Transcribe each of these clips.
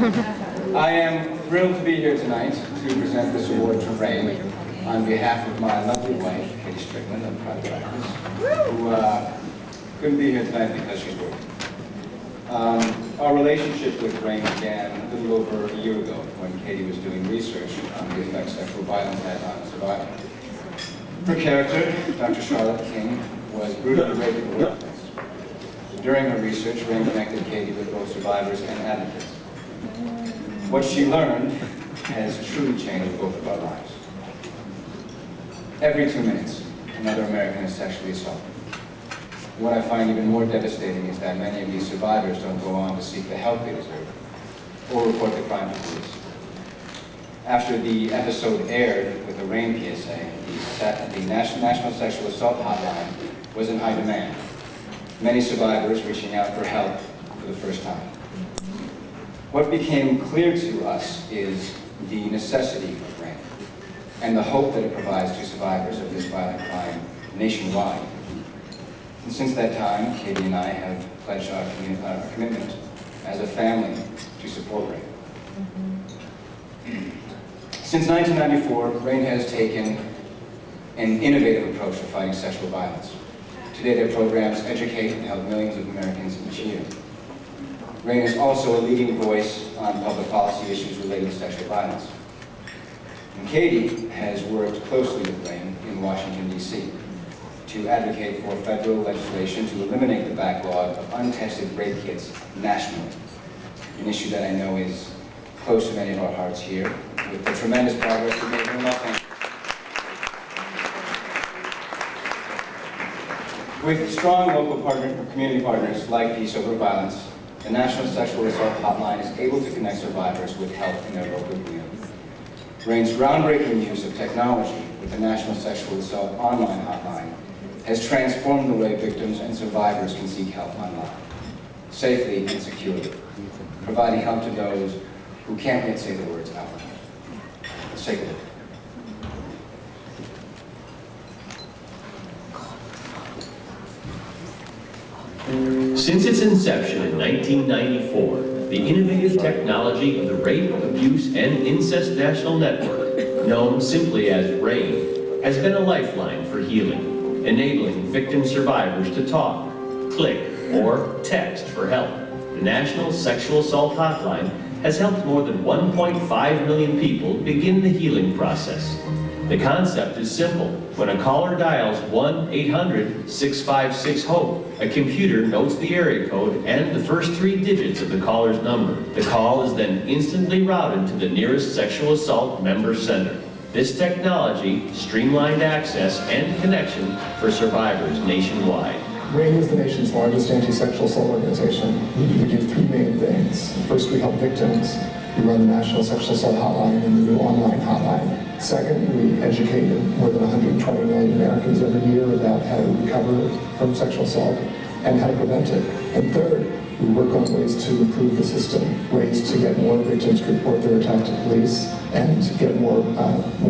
I am thrilled to be here tonight to present this award to Rain on behalf of my lovely wife, Katie Strickland, of Private Practice, who couldn't be here tonight because she's working. Our relationship with Rain began a little over a year ago when Katie was doing research on the effects sexual violence had on survivors. Her character, Dr. Charlotte King, was brutally raped in the workplace. During her research, Rain connected Katie with both survivors and advocates. What she learned has truly changed both of our lives. Every 2 minutes, another American is sexually assaulted. What I find even more devastating is that many of these survivors don't go on to seek the help they deserve or report the crime to police. After the episode aired with the Rain PSA, the National Sexual Assault Hotline was in high demand. Many survivors reaching out for help for the first time. What became clear to us is the necessity of Rain and the hope that it provides to survivors of this violent crime nationwide. And since that time, Katie and I have pledged our commitment as a family to support Rain. Since 1994, Rain has taken an innovative approach to fighting sexual violence. Today, their programs educate and help millions of Americans each year. Rain is also a leading voice on public policy issues related to sexual violence. And Katie has worked closely with Rain in Washington, D.C. to advocate for federal legislation to eliminate the backlog of untested rape kits nationally, an issue that I know is close to many of our hearts here, with the tremendous progress we've made in Los Angeles. With strong local community partners like Peace Over Violence, the National Sexual Assault Hotline is able to connect survivors with help in their local community. Rain's groundbreaking use of technology with the National Sexual Assault Online Hotline has transformed the way victims and survivors can seek help online, safely and securely, providing help to those who can't yet say the words out loud. Let's take a look. Since its inception in 1994, the innovative technology of the Rape, Abuse, and Incest National Network, known simply as RAIN, has been a lifeline for healing, enabling victim survivors to talk, click, or text for help. The National Sexual Assault Hotline has helped more than 1.5 million people begin the healing process. The concept is simple. When a caller dials 1-800-656-HOPE, a computer notes the area code and the first 3 digits of the caller's number. The call is then instantly routed to the nearest sexual assault member center. This technology streamlined access and connection for survivors nationwide. RAIN is the nation's largest anti-sexual assault organization. We do 3 main things. First, we help victims. We run the National Sexual Assault Hotline and the new online hotline. Second, we educate more than 120 million Americans every year about how to recover from sexual assault and how to prevent it. And third, we work on ways to improve the system, ways to get more victims to report their attack to police and to get more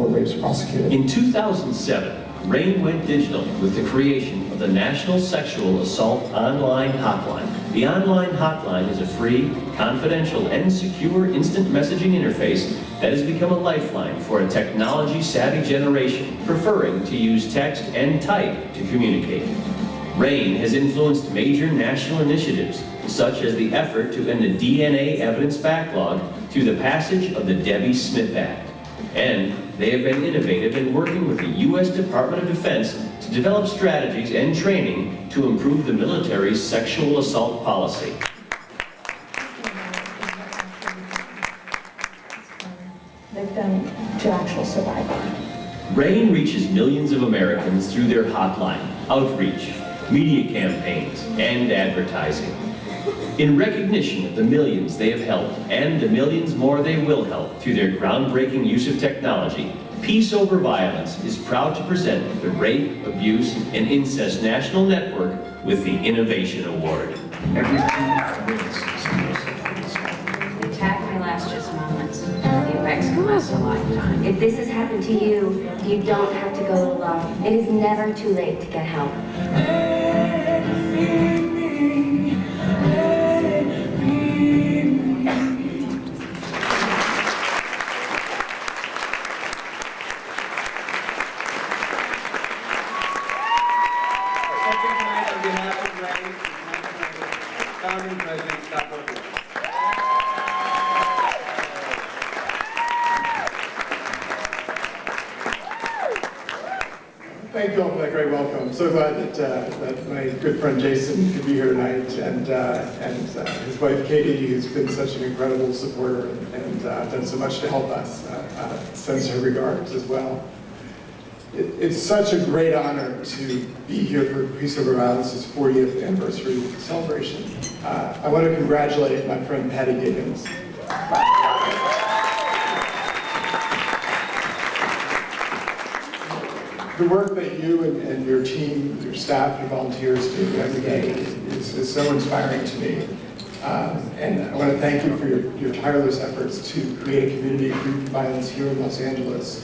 rapes prosecuted. In 2007, RAIN went digital with the creation of the National Sexual Assault Online Hotline. The online hotline is a free, confidential, and secure instant messaging interface that has become a lifeline for a technology-savvy generation preferring to use text and type to communicate. RAIN has influenced major national initiatives, such as the effort to end the DNA evidence backlog through the passage of the Debbie Smith Act. And they have been innovative in working with the U.S. Department of Defense to develop strategies and training to improve the military's sexual assault policy. Victim to actual survivor. RAIN reaches millions of Americans through their hotline, outreach, media campaigns, and advertising. In recognition of the millions they have helped and the millions more they will help through their groundbreaking use of technology, Peace Over Violence is proud to present the Rape, Abuse, and Incest National Network with the Innovation Award. The attack may last just moments. The effects can last a lifetime. If this has happened to you, you don't have to go it alone. It is never too late to get help. Chairman President Scott Beverly. Thank you all for that great welcome. I'm so glad that my good friend Jason could be here tonight, and his wife Katie, who's been such an incredible supporter and done so much to help us, sends her regards as well. It's such a great honor to be here for Peace Over Violence's 40th anniversary celebration. I want to congratulate my friend Patty Giggins. The work that you and your team, your staff, your volunteers do every day is so inspiring to me. And I want to thank you for your tireless efforts to create a community free from violence here in Los Angeles,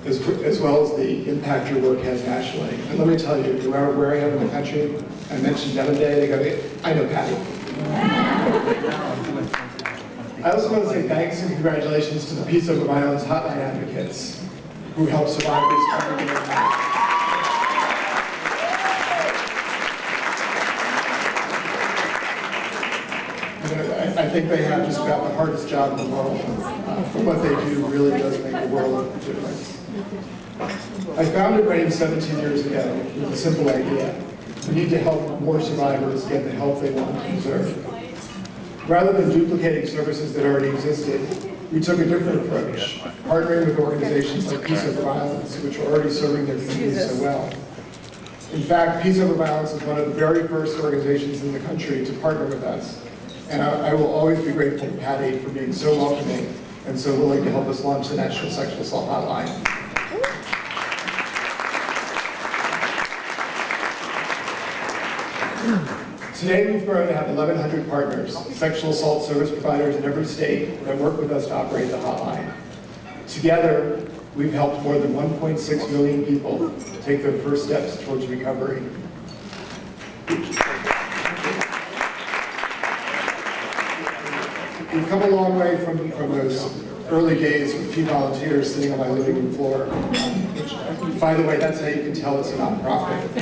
as well as the impact your work has nationally. And let me tell you, no matter where I am in the country, I mentioned Devon Day, they go, I know Patty. I also want to say thanks and congratulations to the Peace Over Violence hotline advocates who help survivors targeted attacks. I think they have just about the hardest job in the world. But what they do really does make a world of difference. I founded RAIN 17 years ago with a simple idea. We need to help more survivors get the help they want and deserve. Rather than duplicating services that already existed, we took a different approach, partnering with organizations like Peace Over Violence, which are already serving their communities so well. In fact, Peace Over Violence is one of the very first organizations in the country to partner with us. And I will always be grateful to Patty for being so welcoming and so willing to help us launch the National Sexual Assault Hotline. Today we've grown to have 1,100 partners, sexual assault service providers in every state that work with us to operate the hotline. Together, we've helped more than 1.6 million people take their first steps towards recovery. We've come a long way from those early days with a few volunteers sitting on my living room floor, which, by the way, that's how you can tell it's a nonprofit.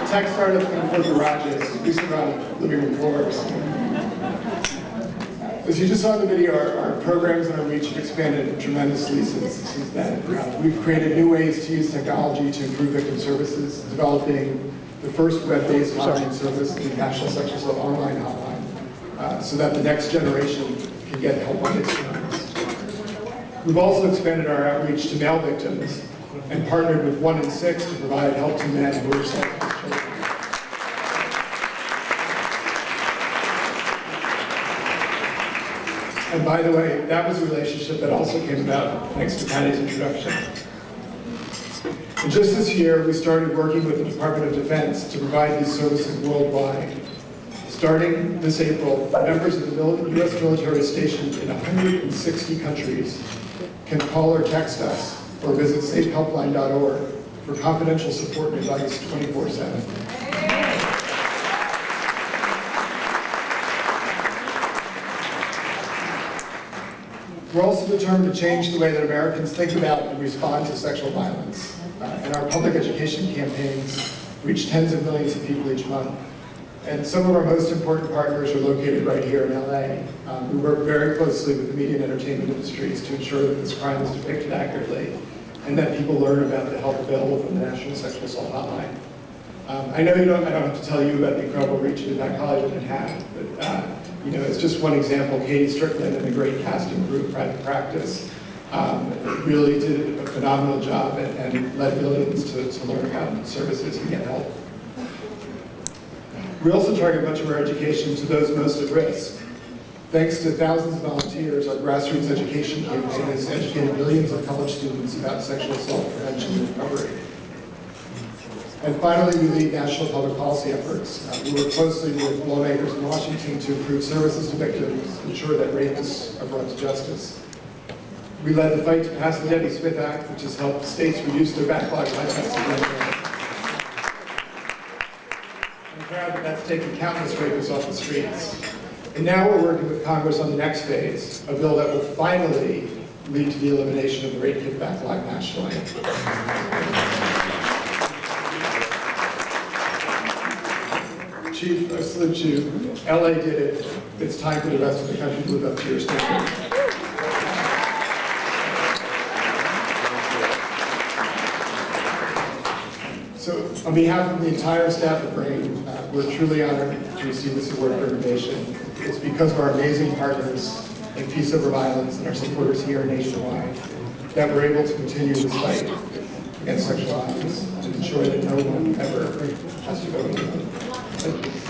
Tech startups can afford garages, we surround living room floors. As you just saw in the video, our programs and our reach have expanded tremendously since then. We've created new ways to use technology to improve victim services, developing the first web-based hotline service, the National Sexual Assault Online Hotline, so that the next generation can get help on its terms. We've also expanded our outreach to male victims and partnered with 1 in 6 to provide help to men who are assaulted as children. And by the way, that was a relationship that also came about thanks to Patty's introduction. And just this year, we started working with the Department of Defense to provide these services worldwide. Starting this April, members of the U.S. military stationed in 160 countries can call or text us or visit safehelpline.org for confidential support and advice 24/7. We're also determined to change the way that Americans think about and respond to sexual violence. And our public education campaigns reach tens of millions of people each month. And some of our most important partners are located right here in LA. We work very closely with the media and entertainment industries to ensure that this crime is depicted accurately and that people learn about the help available from the National Sexual Assault Hotline. I know I don't have to tell you about the incredible reach that that college can have, but you know, it's just one example. Katie Strickland and the great casting group, Private Practice, really did a phenomenal job and led millions to learn about services and get help. We also target much of our education to those most at risk. Thanks to thousands of volunteers, our grassroots education campaign has educated millions of college students about sexual assault prevention and recovery. And finally, we lead national public policy efforts. We work closely with lawmakers in Washington to improve services to victims, ensure that rapists are brought to justice. We led the fight to pass the Debbie Smith Act, which has helped states reduce their backlog of high-tested. I'm proud that that's taken countless rapists off the streets. And now we're working with Congress on the next phase, a bill that will finally lead to the elimination of the rape kit backlog nationally. Chief, I salute you. LA did it. It's time for the rest of the country to live up to your standard. So, on behalf of the entire staff of RAIN, we're truly honored to receive this award for innovation. It's because of our amazing partners in Peace Over Violence and our supporters here nationwide that we're able to continue this fight against sexual violence and ensure that no one ever has to go alone. Thank you.